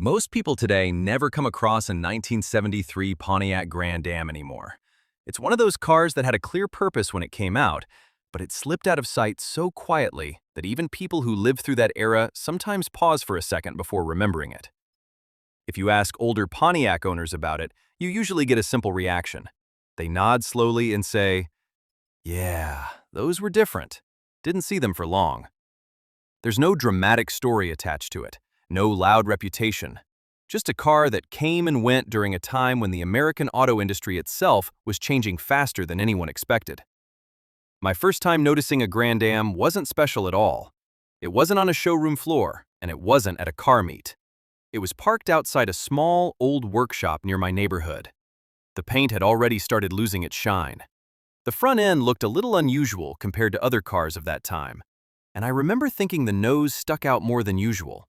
Most people today never come across a 1973 Pontiac Grand Am anymore. It's one of those cars that had a clear purpose when it came out, but it slipped out of sight so quietly that even people who lived through that era sometimes pause for a second before remembering it. If you ask older Pontiac owners about it, you usually get a simple reaction. They nod slowly and say, "Yeah, those were different. Didn't see them for long." There's no dramatic story attached to it, no loud reputation, just a car that came and went during a time when the American auto industry itself was changing faster than anyone expected. My first time noticing a Grand Am wasn't special at all. It wasn't on a showroom floor, and it wasn't at a car meet. It was parked outside a small, old workshop near my neighborhood. The paint had already started losing its shine. The front end looked a little unusual compared to other cars of that time, and I remember thinking the nose stuck out more than usual.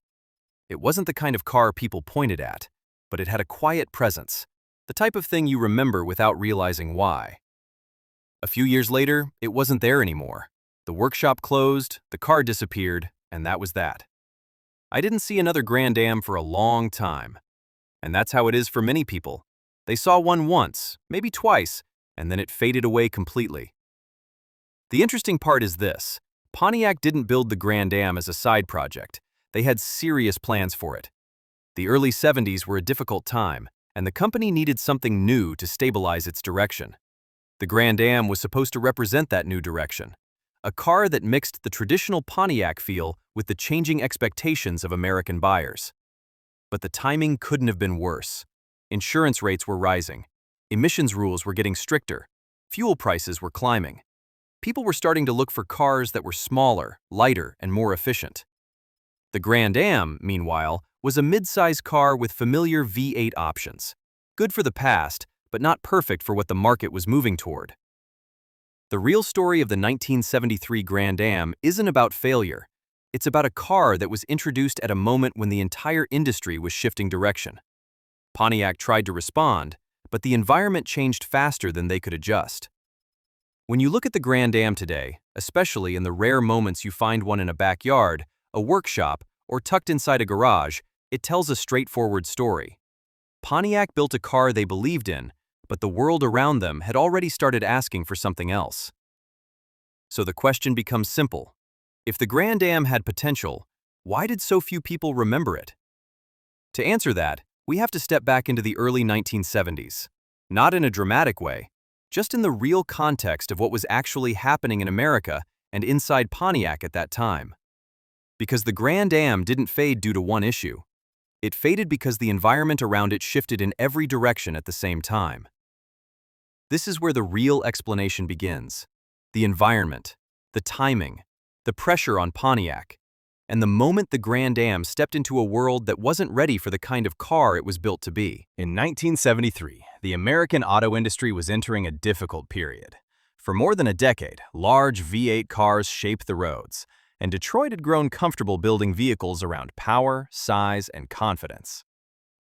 It wasn't the kind of car people pointed at, but it had a quiet presence, the type of thing you remember without realizing why. A few years later, it wasn't there anymore. The workshop closed, the car disappeared, and that was that. I didn't see another Grand Am for a long time. And that's how it is for many people. They saw one once, maybe twice, and then it faded away completely. The interesting part is this. Pontiac didn't build the Grand Am as a side project. They had serious plans for it. The early 70s were a difficult time, and the company needed something new to stabilize its direction. The Grand Am was supposed to represent that new direction, a car that mixed the traditional Pontiac feel with the changing expectations of American buyers. But the timing couldn't have been worse. Insurance rates were rising, emissions rules were getting stricter, fuel prices were climbing. People were starting to look for cars that were smaller, lighter, and more efficient. The Grand Am, meanwhile, was a mid-size car with familiar V8 options. Good for the past, but not perfect for what the market was moving toward. The real story of the 1973 Grand Am isn't about failure. It's about a car that was introduced at a moment when the entire industry was shifting direction. Pontiac tried to respond, but the environment changed faster than they could adjust. When you look at the Grand Am today, especially in the rare moments you find one in a backyard, a workshop, or tucked inside a garage, it tells a straightforward story. Pontiac built a car they believed in, but the world around them had already started asking for something else. So the question becomes simple. If the Grand Am had potential, why did so few people remember it? To answer that, we have to step back into the early 1970s. Not in a dramatic way, just in the real context of what was actually happening in America and inside Pontiac at that time. Because the Grand Am didn't fade due to one issue. It faded because the environment around it shifted in every direction at the same time. This is where the real explanation begins. The environment, the timing, the pressure on Pontiac, and the moment the Grand Am stepped into a world that wasn't ready for the kind of car it was built to be. In 1973, the American auto industry was entering a difficult period. For more than a decade, large V8 cars shaped the roads, and Detroit had grown comfortable building vehicles around power, size, and confidence.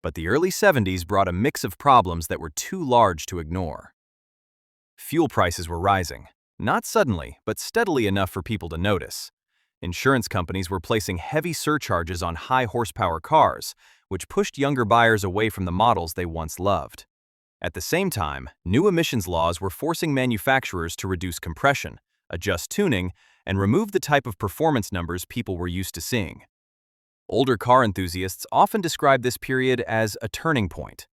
But the early 70s brought a mix of problems that were too large to ignore. Fuel prices were rising, not suddenly, but steadily enough for people to notice. Insurance companies were placing heavy surcharges on high-horsepower cars, which pushed younger buyers away from the models they once loved. At the same time, new emissions laws were forcing manufacturers to reduce compression, adjust tuning, and remove the type of performance numbers people were used to seeing. Older car enthusiasts often describe this period as a turning point.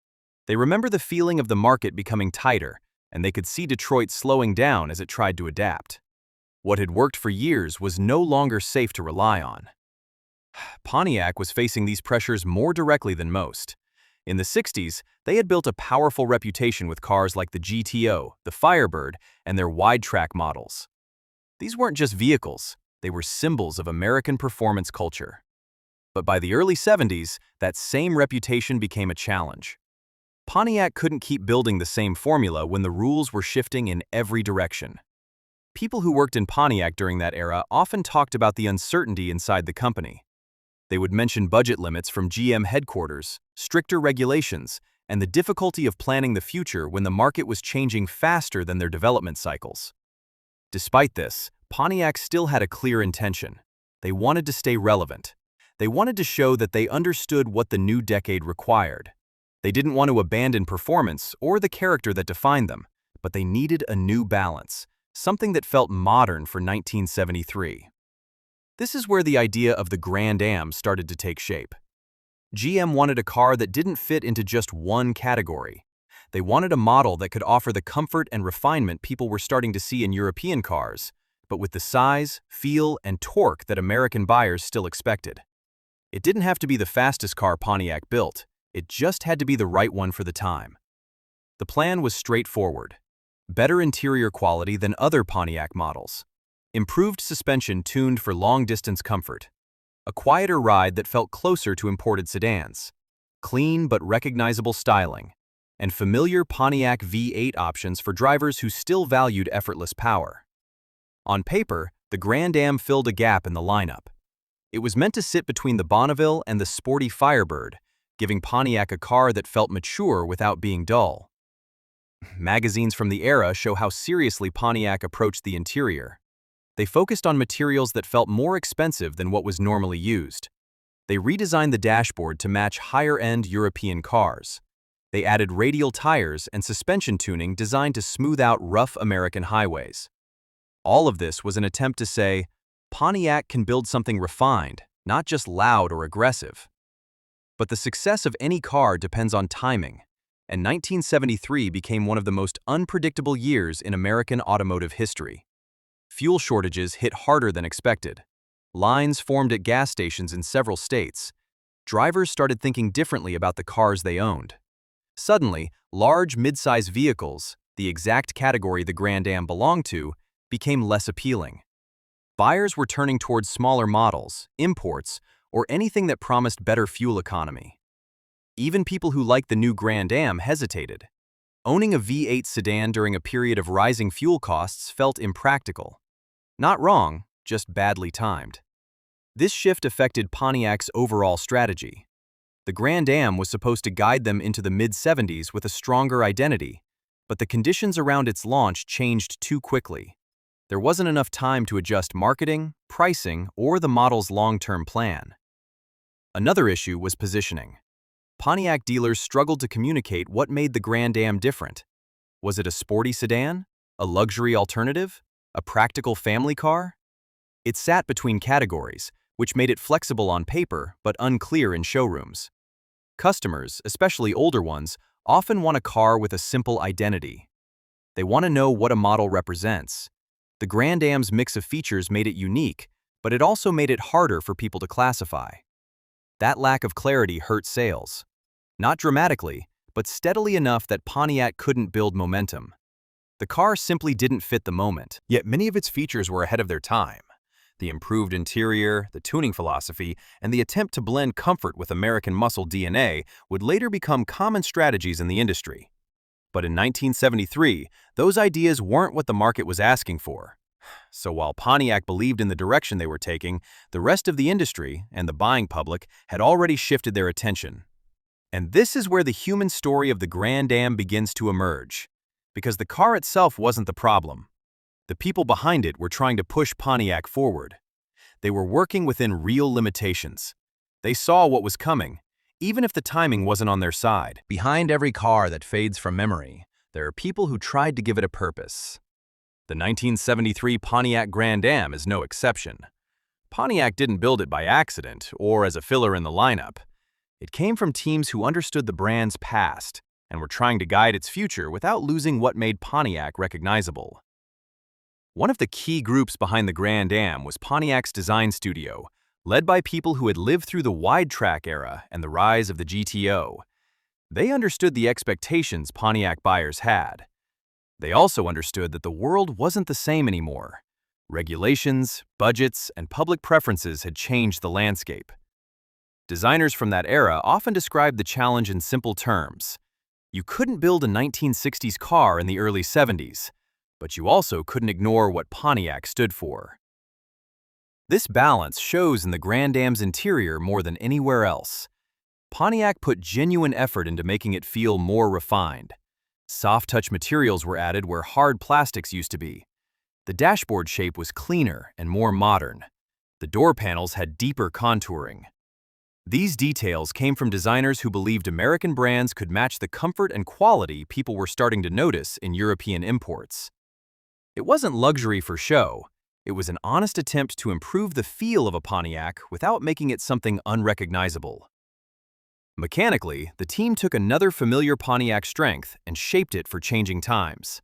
They remember the feeling of the market becoming tighter, and they could see Detroit slowing down as it tried to adapt. What had worked for years was no longer safe to rely on. Pontiac was facing these pressures more directly than most. In the 60s, they had built a powerful reputation with cars like the GTO, the Firebird, and their wide-track models. These weren't just vehicles, they were symbols of American performance culture. But by the early 70s, that same reputation became a challenge. Pontiac couldn't keep building the same formula when the rules were shifting in every direction. People who worked in Pontiac during that era often talked about the uncertainty inside the company. They would mention budget limits from GM headquarters, stricter regulations, and the difficulty of planning the future when the market was changing faster than their development cycles. Despite this, Pontiac still had a clear intention. They wanted to stay relevant. They wanted to show that they understood what the new decade required. They didn't want to abandon performance or the character that defined them, but they needed a new balance, something that felt modern for 1973. This is where the idea of the Grand Am started to take shape. GM wanted a car that didn't fit into just one category. They wanted a model that could offer the comfort and refinement people were starting to see in European cars, but with the size, feel, and torque that American buyers still expected. It didn't have to be the fastest car Pontiac built, it just had to be the right one for the time. The plan was straightforward. Better interior quality than other Pontiac models. Improved suspension tuned for long-distance comfort. A quieter ride that felt closer to imported sedans. Clean but recognizable styling. And familiar Pontiac V8 options for drivers who still valued effortless power. On paper, the Grand Am filled a gap in the lineup. It was meant to sit between the Bonneville and the sporty Firebird, giving Pontiac a car that felt mature without being dull. Magazines from the era show how seriously Pontiac approached the interior. They focused on materials that felt more expensive than what was normally used. They redesigned the dashboard to match higher-end European cars. They added radial tires and suspension tuning designed to smooth out rough American highways. All of this was an attempt to say, Pontiac can build something refined, not just loud or aggressive. But the success of any car depends on timing, and 1973 became one of the most unpredictable years in American automotive history. Fuel shortages hit harder than expected. Lines formed at gas stations in several states. Drivers started thinking differently about the cars they owned. Suddenly, large mid-size vehicles, the exact category the Grand Am belonged to, became less appealing. Buyers were turning towards smaller models, imports, or anything that promised better fuel economy. Even people who liked the new Grand Am hesitated. Owning a V8 sedan during a period of rising fuel costs felt impractical. Not wrong, just badly timed. This shift affected Pontiac's overall strategy. The Grand Am was supposed to guide them into the mid-70s with a stronger identity, but the conditions around its launch changed too quickly. There wasn't enough time to adjust marketing, pricing, or the model's long-term plan. Another issue was positioning. Pontiac dealers struggled to communicate what made the Grand Am different. Was it a sporty sedan? A luxury alternative? A practical family car? It sat between categories, which made it flexible on paper but unclear in showrooms. Customers, especially older ones, often want a car with a simple identity. They want to know what a model represents. The Grand Am's mix of features made it unique, but it also made it harder for people to classify. That lack of clarity hurt sales. Not dramatically, but steadily enough that Pontiac couldn't build momentum. The car simply didn't fit the moment, yet many of its features were ahead of their time. The improved interior, the tuning philosophy, and the attempt to blend comfort with American muscle DNA would later become common strategies in the industry. But in 1973, those ideas weren't what the market was asking for. So while Pontiac believed in the direction they were taking, the rest of the industry and the buying public had already shifted their attention. And this is where the human story of the Grand Am begins to emerge. Because the car itself wasn't the problem. The people behind it were trying to push Pontiac forward. They were working within real limitations. They saw what was coming, even if the timing wasn't on their side. Behind every car that fades from memory, there are people who tried to give it a purpose. The 1973 Pontiac Grand Am is no exception. Pontiac didn't build it by accident or as a filler in the lineup. It came from teams who understood the brand's past and were trying to guide its future without losing what made Pontiac recognizable. One of the key groups behind the Grand Am was Pontiac's design studio, led by people who had lived through the wide-track era and the rise of the GTO. They understood the expectations Pontiac buyers had. They also understood that the world wasn't the same anymore. Regulations, budgets, and public preferences had changed the landscape. Designers from that era often described the challenge in simple terms. You couldn't build a 1960s car in the early 70s, but you also couldn't ignore what Pontiac stood for. This balance shows in the Grand Am's interior more than anywhere else. Pontiac put genuine effort into making it feel more refined. Soft-touch materials were added where hard plastics used to be. The dashboard shape was cleaner and more modern. The door panels had deeper contouring. These details came from designers who believed American brands could match the comfort and quality people were starting to notice in European imports. It wasn't luxury for show. It was an honest attempt to improve the feel of a Pontiac without making it something unrecognizable. Mechanically, the team took another familiar Pontiac strength and shaped it for changing times.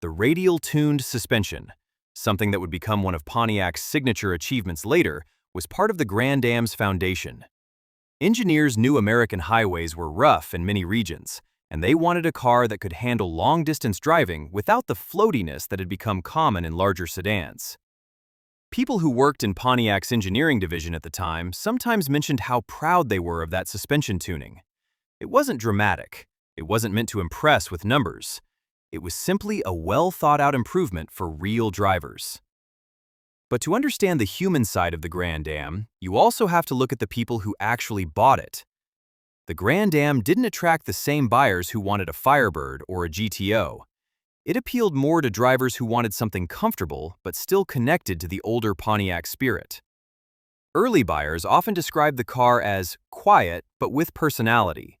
The radial-tuned suspension, something that would become one of Pontiac's signature achievements later, was part of the Grand Am's foundation. Engineers knew American highways were rough in many regions, and they wanted a car that could handle long-distance driving without the floatiness that had become common in larger sedans. People who worked in Pontiac's engineering division at the time sometimes mentioned how proud they were of that suspension tuning. It wasn't dramatic. It wasn't meant to impress with numbers. It was simply a well-thought-out improvement for real drivers. But to understand the human side of the Grand Am, you also have to look at the people who actually bought it. The Grand Am didn't attract the same buyers who wanted a Firebird or a GTO. It appealed more to drivers who wanted something comfortable but still connected to the older Pontiac spirit. Early buyers often described the car as quiet but with personality.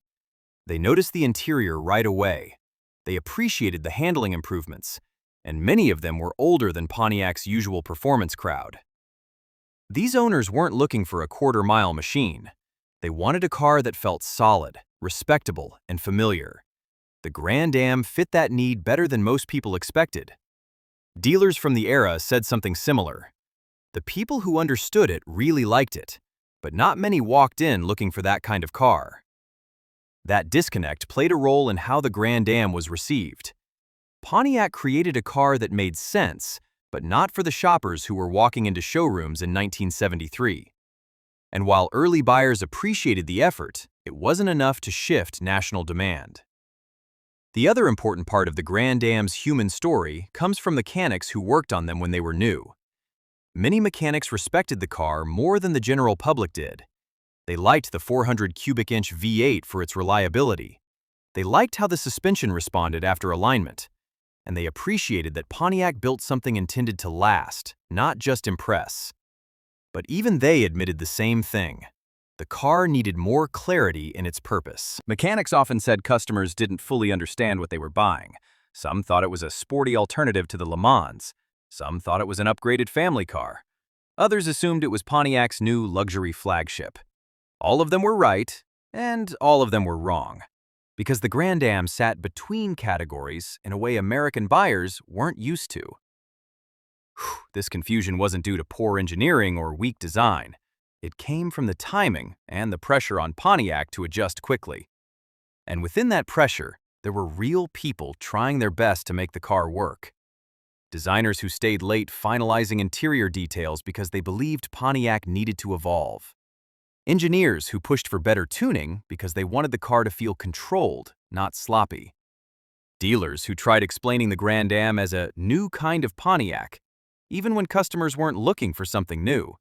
They noticed the interior right away. They appreciated the handling improvements, and many of them were older than Pontiac's usual performance crowd. These owners weren't looking for a quarter-mile machine. They wanted a car that felt solid, respectable, and familiar. The Grand Am fit that need better than most people expected. Dealers from the era said something similar. The people who understood it really liked it, but not many walked in looking for that kind of car. That disconnect played a role in how the Grand Am was received. Pontiac created a car that made sense, but not for the shoppers who were walking into showrooms in 1973. And while early buyers appreciated the effort, it wasn't enough to shift national demand. The other important part of the Grand Am's human story comes from mechanics who worked on them when they were new. Many mechanics respected the car more than the general public did. They liked the 400 cubic inch V8 for its reliability. They liked how the suspension responded after alignment. And they appreciated that Pontiac built something intended to last, not just impress. But even they admitted the same thing. The car needed more clarity in its purpose. Mechanics often said customers didn't fully understand what they were buying. Some thought it was a sporty alternative to the Le Mans. Some thought it was an upgraded family car. Others assumed it was Pontiac's new luxury flagship. All of them were right, and all of them were wrong. Because the Grand Am sat between categories in a way American buyers weren't used to. This confusion wasn't due to poor engineering or weak design. It came from the timing and the pressure on Pontiac to adjust quickly. And within that pressure, there were real people trying their best to make the car work. Designers who stayed late finalizing interior details because they believed Pontiac needed to evolve. Engineers who pushed for better tuning because they wanted the car to feel controlled, not sloppy. Dealers who tried explaining the Grand Am as a new kind of Pontiac, even when customers weren't looking for something new.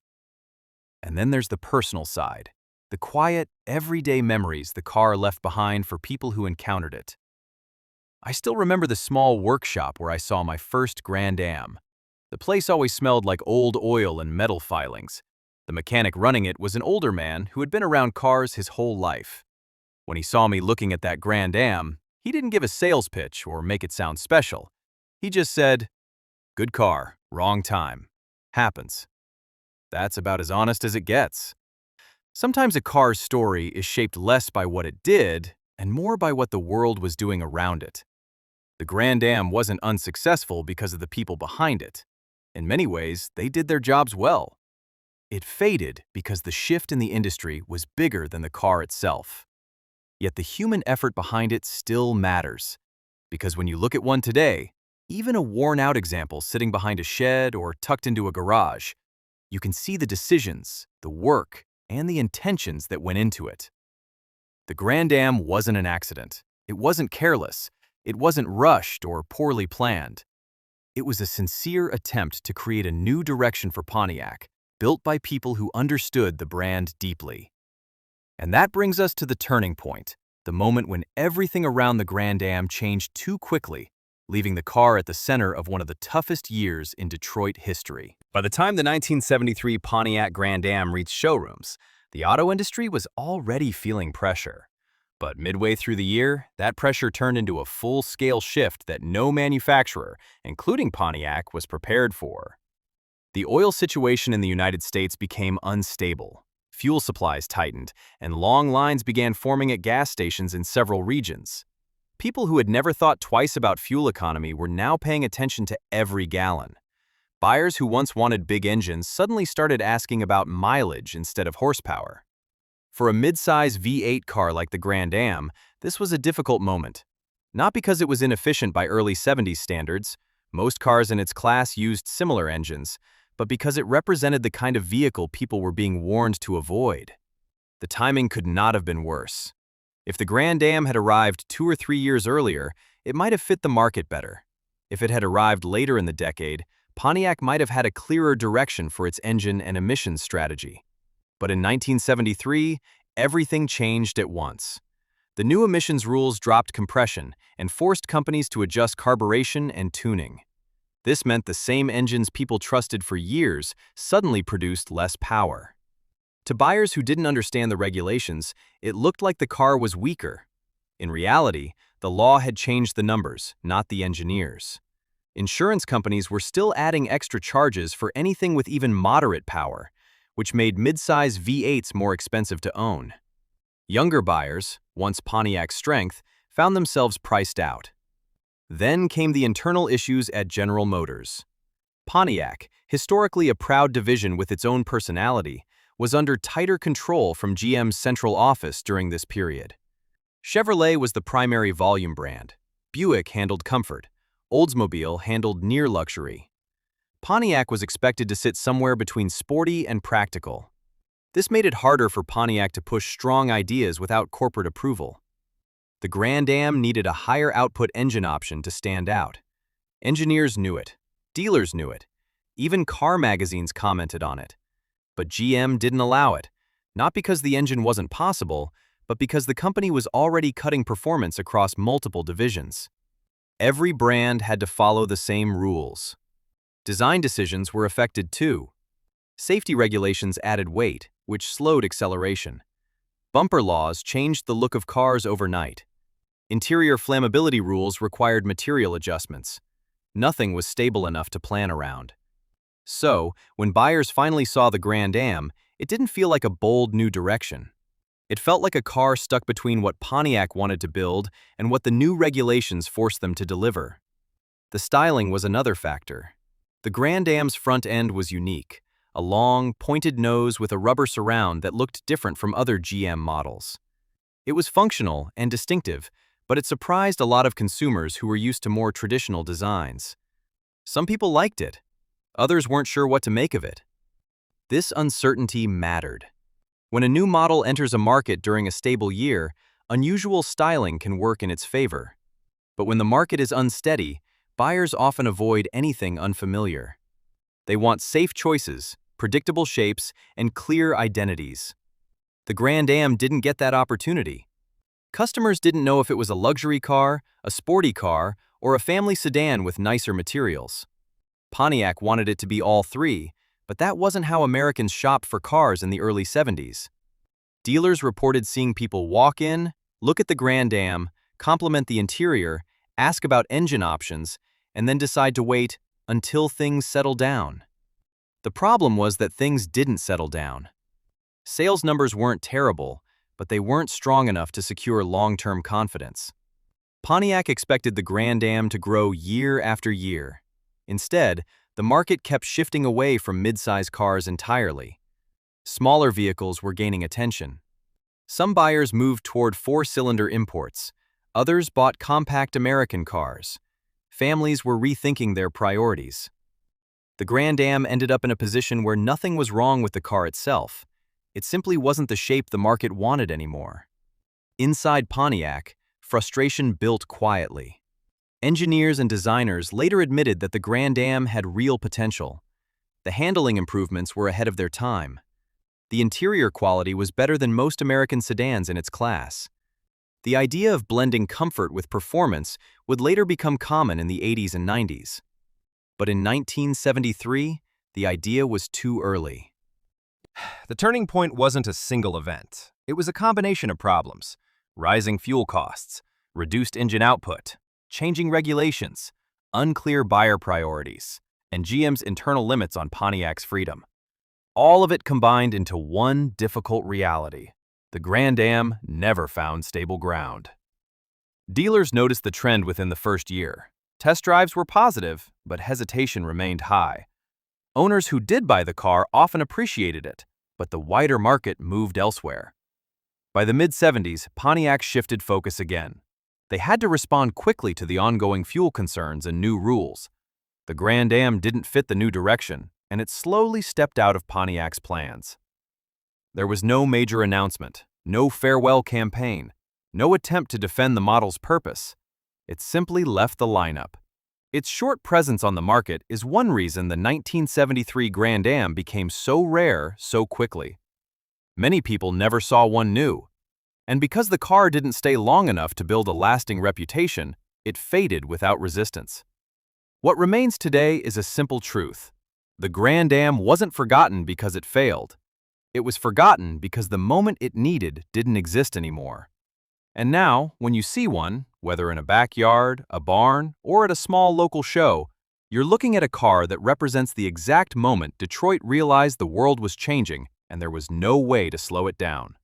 And then there's the personal side, the quiet, everyday memories the car left behind for people who encountered it. I still remember the small workshop where I saw my first Grand Am. The place always smelled like old oil and metal filings. The mechanic running it was an older man who had been around cars his whole life. When he saw me looking at that Grand Am, he didn't give a sales pitch or make it sound special. He just said, "Good car, wrong time. Happens." That's about as honest as it gets. Sometimes a car's story is shaped less by what it did and more by what the world was doing around it. The Grand Am wasn't unsuccessful because of the people behind it. In many ways, they did their jobs well. It faded because the shift in the industry was bigger than the car itself. Yet the human effort behind it still matters. Because when you look at one today, even a worn-out example sitting behind a shed or tucked into a garage, you can see the decisions, the work, and the intentions that went into it. The Grand Am wasn't an accident. It wasn't careless. It wasn't rushed or poorly planned. It was a sincere attempt to create a new direction for Pontiac, built by people who understood the brand deeply. And that brings us to the turning point, the moment when everything around the Grand Am changed too quickly, leaving the car at the center of one of the toughest years in Detroit history. By the time the 1973 Pontiac Grand Am reached showrooms, The auto industry was already feeling pressure. But midway through the year, that pressure turned into a full-scale shift that no manufacturer, including Pontiac, was prepared for. The oil situation in the United States became unstable. Fuel supplies tightened, and long lines began forming at gas stations in several regions. People who had never thought twice about fuel economy were now paying attention to every gallon. Buyers who once wanted big engines suddenly started asking about mileage instead of horsepower. For a mid-size V8 car like the Grand Am, this was a difficult moment. Not because it was inefficient by early 70s standards, most cars in its class used similar engines, but because it represented the kind of vehicle people were being warned to avoid. The timing could not have been worse. If the Grand Am had arrived 2 or 3 years earlier, it might have fit the market better. If it had arrived later in the decade, Pontiac might have had a clearer direction for its engine and emissions strategy. But in 1973, everything changed at once. The new emissions rules dropped compression and forced companies to adjust carburation and tuning. This meant the same engines people trusted for years suddenly produced less power. To buyers who didn't understand the regulations, it looked like the car was weaker. In reality, the law had changed the numbers, not the engineers. Insurance companies were still adding extra charges for anything with even moderate power, which made mid-size V8s more expensive to own. Younger buyers, once Pontiac's strength, found themselves priced out. Then came the internal issues at General Motors. Pontiac, historically a proud division with its own personality, was under tighter control from GM's central office during this period. Chevrolet was the primary volume brand. Buick handled comfort. Oldsmobile handled near luxury. Pontiac was expected to sit somewhere between sporty and practical. This made it harder for Pontiac to push strong ideas without corporate approval. The Grand Am needed a higher output engine option to stand out. Engineers knew it. Dealers knew it. Even car magazines commented on it. But GM didn't allow it, not because the engine wasn't possible, but because the company was already cutting performance across multiple divisions. Every brand had to follow the same rules. Design decisions were affected too. Safety regulations added weight, which slowed acceleration. Bumper laws changed the look of cars overnight. Interior flammability rules required material adjustments. Nothing was stable enough to plan around. So, when buyers finally saw the Grand Am, it didn't feel like a bold new direction. It felt like a car stuck between what Pontiac wanted to build and what the new regulations forced them to deliver. The styling was another factor. The Grand Am's front end was unique, a long, pointed nose with a rubber surround that looked different from other GM models. It was functional and distinctive, but it surprised a lot of consumers who were used to more traditional designs. Some people liked it. Others weren't sure what to make of it. This uncertainty mattered. When a new model enters a market during a stable year, unusual styling can work in its favor. But when the market is unsteady, buyers often avoid anything unfamiliar. They want safe choices, predictable shapes, and clear identities. The Grand Am didn't get that opportunity. Customers didn't know if it was a luxury car, a sporty car, or a family sedan with nicer materials. Pontiac wanted it to be all three, but that wasn't how Americans shopped for cars in the early 70s. Dealers reported seeing people walk in, look at the Grand Am, compliment the interior, ask about engine options, and then decide to wait until things settle down. The problem was that things didn't settle down. Sales numbers weren't terrible, but they weren't strong enough to secure long-term confidence. Pontiac expected the Grand Am to grow year after year. Instead, the market kept shifting away from mid-size cars entirely. Smaller vehicles were gaining attention. Some buyers moved toward four-cylinder imports. Others bought compact American cars. Families were rethinking their priorities. The Grand Am ended up in a position where nothing was wrong with the car itself. It simply wasn't the shape the market wanted anymore. Inside Pontiac, frustration built quietly. Engineers and designers later admitted that the Grand Am had real potential. The handling improvements were ahead of their time. The interior quality was better than most American sedans in its class. The idea of blending comfort with performance would later become common in the 80s and 90s. But in 1973, the idea was too early. The turning point wasn't a single event. It was a combination of problems: rising fuel costs, reduced engine output, changing regulations, unclear buyer priorities, and GM's internal limits on Pontiac's freedom. All of it combined into one difficult reality: the Grand Am never found stable ground. Dealers noticed the trend within the first year. Test drives were positive, but hesitation remained high. Owners who did buy the car often appreciated it, but the wider market moved elsewhere. By the mid-70s, Pontiac shifted focus again. They had to respond quickly to the ongoing fuel concerns and new rules. The Grand Am didn't fit the new direction, and it slowly stepped out of Pontiac's plans. There was no major announcement, no farewell campaign, no attempt to defend the model's purpose. It simply left the lineup. Its short presence on the market is one reason the 1973 Grand Am became so rare so quickly. Many people never saw one new. And because the car didn't stay long enough to build a lasting reputation, it faded without resistance. What remains today is a simple truth: the Grand Am wasn't forgotten because it failed. It was forgotten because the moment it needed didn't exist anymore. And now, when you see one, whether in a backyard, a barn, or at a small local show, you're looking at a car that represents the exact moment Detroit realized the world was changing and there was no way to slow it down.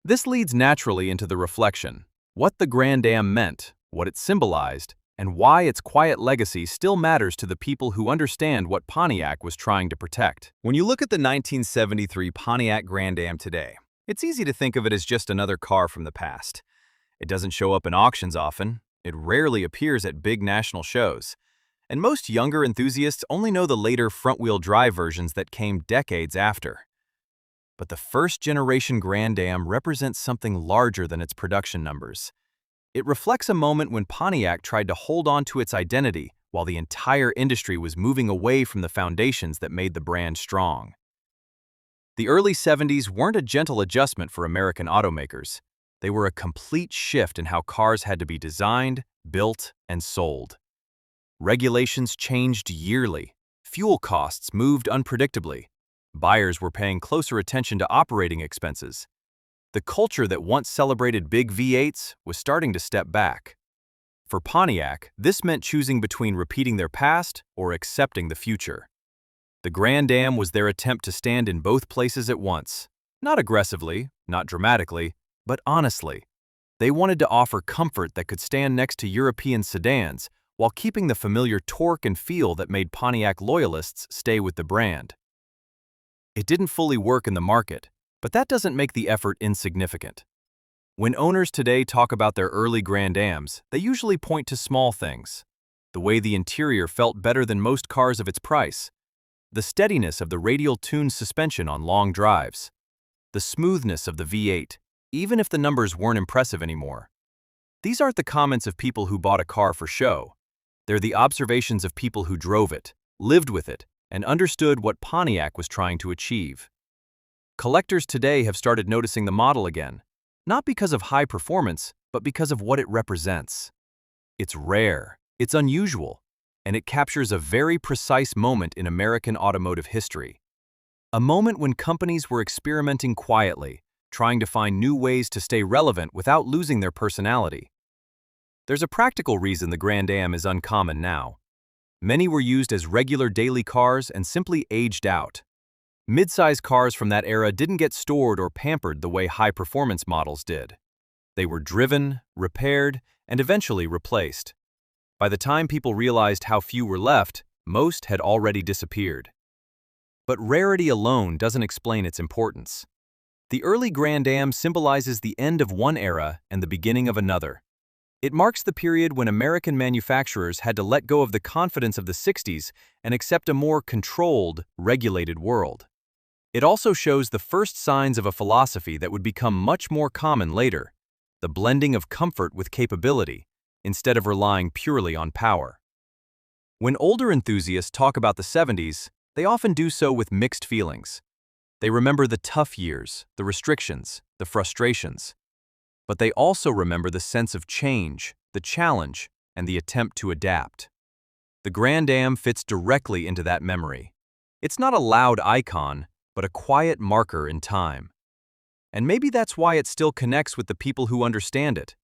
This leads naturally into the reflection: what the Grand Am meant, what it symbolized, and why its quiet legacy still matters to the people who understand what Pontiac was trying to protect. When you look at the 1973 Pontiac Grand Am today, it's easy to think of it as just another car from the past. It doesn't show up in auctions often, it rarely appears at big national shows, and most younger enthusiasts only know the later front-wheel drive versions that came decades after. But the first-generation Grand Am represents something larger than its production numbers. It reflects a moment when Pontiac tried to hold on to its identity while the entire industry was moving away from the foundations that made the brand strong. The early 70s weren't a gentle adjustment for American automakers. They were a complete shift in how cars had to be designed, built, and sold. Regulations changed yearly. Fuel costs moved unpredictably. Buyers were paying closer attention to operating expenses. The culture that once celebrated big V8s was starting to step back. For Pontiac, this meant choosing between repeating their past or accepting the future. The Grand Am was their attempt to stand in both places at once. Not aggressively, not dramatically, but honestly. They wanted to offer comfort that could stand next to European sedans while keeping the familiar torque and feel that made Pontiac loyalists stay with the brand. It didn't fully work in the market, but that doesn't make the effort insignificant. When owners today talk about their early Grand Ams, they usually point to small things: the way the interior felt better than most cars of its price, the steadiness of the radial-tuned suspension on long drives, the smoothness of the V8, even if the numbers weren't impressive anymore. These aren't the comments of people who bought a car for show. They're the observations of people who drove it, lived with it, and understood what Pontiac was trying to achieve. Collectors today have started noticing the model again, not because of high performance, but because of what it represents. It's rare, it's unusual, and it captures a very precise moment in American automotive history. A moment when companies were experimenting quietly, trying to find new ways to stay relevant without losing their personality. There's a practical reason the Grand Am is uncommon now. Many were used as regular daily cars and simply aged out. Mid-size cars from that era didn't get stored or pampered the way high-performance models did. They were driven, repaired, and eventually replaced. By the time people realized how few were left, most had already disappeared. But rarity alone doesn't explain its importance. The early Grand Am symbolizes the end of one era and the beginning of another. It marks the period when American manufacturers had to let go of the confidence of the 60s and accept a more controlled, regulated world. It also shows the first signs of a philosophy that would become much more common later: the blending of comfort with capability, instead of relying purely on power. When older enthusiasts talk about the 70s, they often do so with mixed feelings. They remember the tough years, the restrictions, the frustrations. But they also remember the sense of change, the challenge, and the attempt to adapt. The Grand Am fits directly into that memory. It's not a loud icon, but a quiet marker in time. And maybe that's why it still connects with the people who understand it.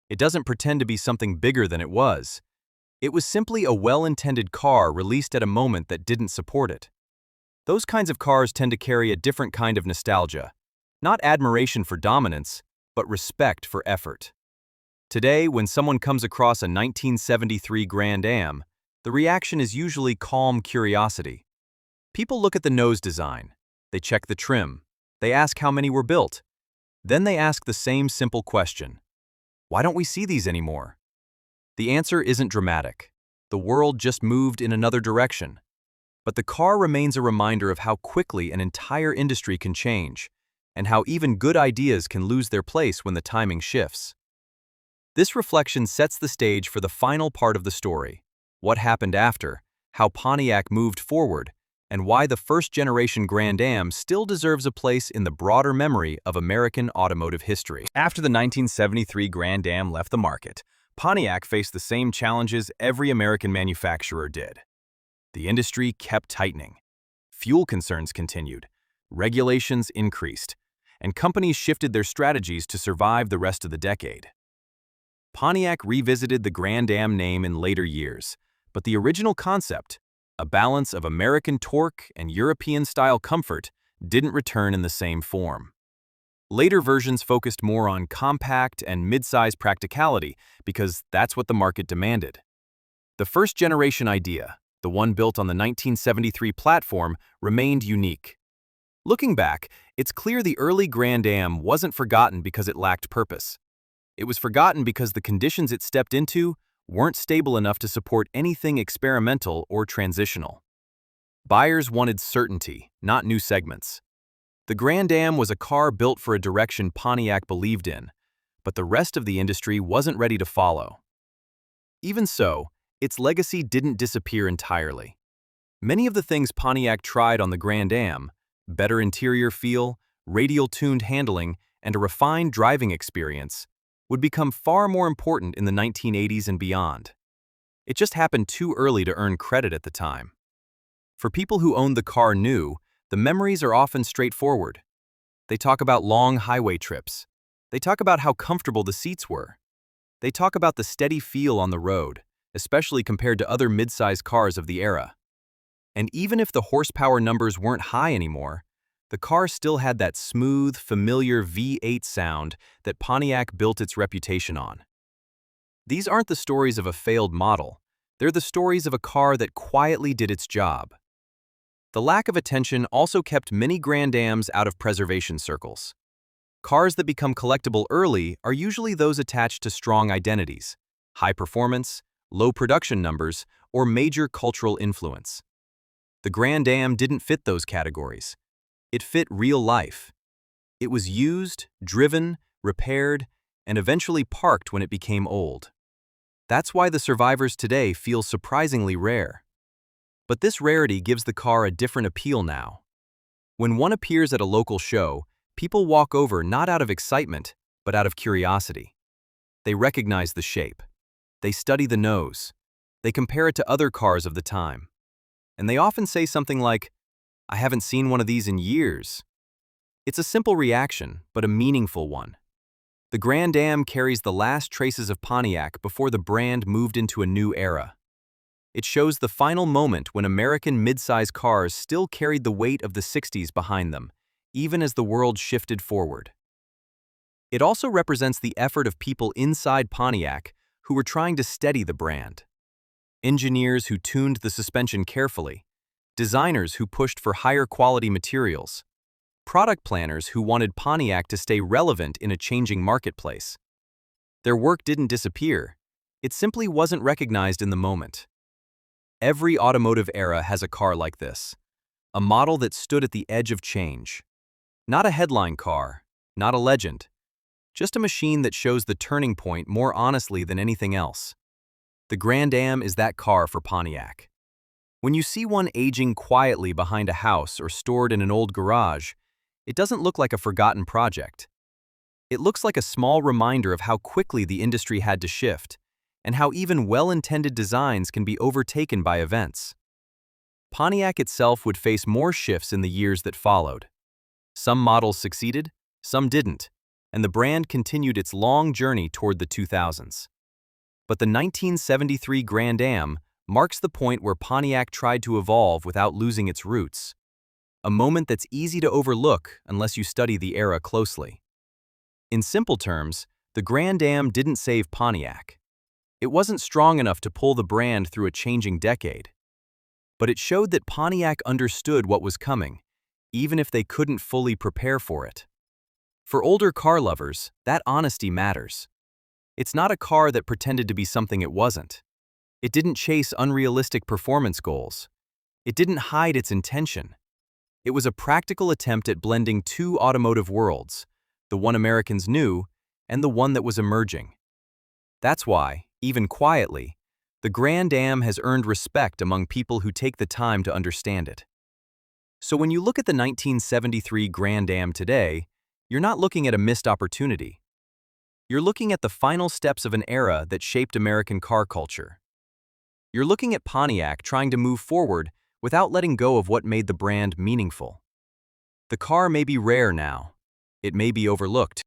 It doesn't pretend to be something bigger than it was. It was simply a well-intended car released at a moment that didn't support it. Those kinds of cars tend to carry a different kind of nostalgia. Not admiration for dominance, but respect for effort. Today, when someone comes across a 1973 Grand Am, the reaction is usually calm curiosity. People look at the nose design. They check the trim. They ask how many were built. Then they ask the same simple question. Why don't we see these anymore? The answer isn't dramatic. The world just moved in another direction. But the car remains a reminder of how quickly an entire industry can change, and how even good ideas can lose their place when the timing shifts. This reflection sets the stage for the final part of the story: what happened after, how Pontiac moved forward, and why the first-generation Grand Am still deserves a place in the broader memory of American automotive history. After the 1973 Grand Am left the market, Pontiac faced the same challenges every American manufacturer did. The industry kept tightening. Fuel concerns continued, regulations increased, and companies shifted their strategies to survive the rest of the decade. Pontiac revisited the Grand Am name in later years, but the original concept, a balance of American torque and European-style comfort, didn't return in the same form. Later versions focused more on compact and mid-size practicality because that's what the market demanded. The first-generation idea, the one built on the 1973 platform, remained unique. Looking back, it's clear the early Grand Am wasn't forgotten because it lacked purpose. It was forgotten because the conditions it stepped into weren't stable enough to support anything experimental or transitional. Buyers wanted certainty, not new segments. The Grand Am was a car built for a direction Pontiac believed in, but the rest of the industry wasn't ready to follow. Even so, its legacy didn't disappear entirely. Many of the things Pontiac tried on the Grand Am, better interior feel, radial-tuned handling, and a refined driving experience, would become far more important in the 1980s and beyond. It just happened too early to earn credit at the time. For people who owned the car new, the memories are often straightforward. They talk about long highway trips. They talk about how comfortable the seats were. They talk about the steady feel on the road, especially compared to other mid-size cars of the era. And even if the horsepower numbers weren't high anymore, the car still had that smooth, familiar V8 sound that Pontiac built its reputation on. These aren't the stories of a failed model. They're the stories of a car that quietly did its job. The lack of attention also kept many Grand Ams out of preservation circles. Cars that become collectible early are usually those attached to strong identities, high performance, low production numbers, or major cultural influence. The Grand Am didn't fit those categories. It fit real life. It was used, driven, repaired, and eventually parked when it became old. That's why the survivors today feel surprisingly rare. But this rarity gives the car a different appeal now. When one appears at a local show, people walk over not out of excitement, but out of curiosity. They recognize the shape. They study the nose. They compare it to other cars of the time. And they often say something like, "I haven't seen one of these in years." It's a simple reaction, but a meaningful one. The Grand Am carries the last traces of Pontiac before the brand moved into a new era. It shows the final moment when American mid-size cars still carried the weight of the 60s behind them, even as the world shifted forward. It also represents the effort of people inside Pontiac who were trying to steady the brand. Engineers who tuned the suspension carefully, designers who pushed for higher quality materials, product planners who wanted Pontiac to stay relevant in a changing marketplace. Their work didn't disappear. It simply wasn't recognized in the moment. Every automotive era has a car like this, a model that stood at the edge of change. Not a headline car, not a legend, just a machine that shows the turning point more honestly than anything else. The Grand Am is that car for Pontiac. When you see one aging quietly behind a house or stored in an old garage, it doesn't look like a forgotten project. It looks like a small reminder of how quickly the industry had to shift, and how even well-intended designs can be overtaken by events. Pontiac itself would face more shifts in the years that followed. Some models succeeded, some didn't, and the brand continued its long journey toward the 2000s. But the 1973 Grand Am marks the point where Pontiac tried to evolve without losing its roots. A moment that's easy to overlook unless you study the era closely. In simple terms, the Grand Am didn't save Pontiac. It wasn't strong enough to pull the brand through a changing decade. But it showed that Pontiac understood what was coming, even if they couldn't fully prepare for it. For older car lovers, that honesty matters. It's not a car that pretended to be something it wasn't. It didn't chase unrealistic performance goals. It didn't hide its intention. It was a practical attempt at blending two automotive worlds, the one Americans knew and the one that was emerging. That's why, even quietly, the Grand Am has earned respect among people who take the time to understand it. So when you look at the 1973 Grand Am today, you're not looking at a missed opportunity. You're looking at the final steps of an era that shaped American car culture. You're looking at Pontiac trying to move forward without letting go of what made the brand meaningful. The car may be rare now. It may be overlooked.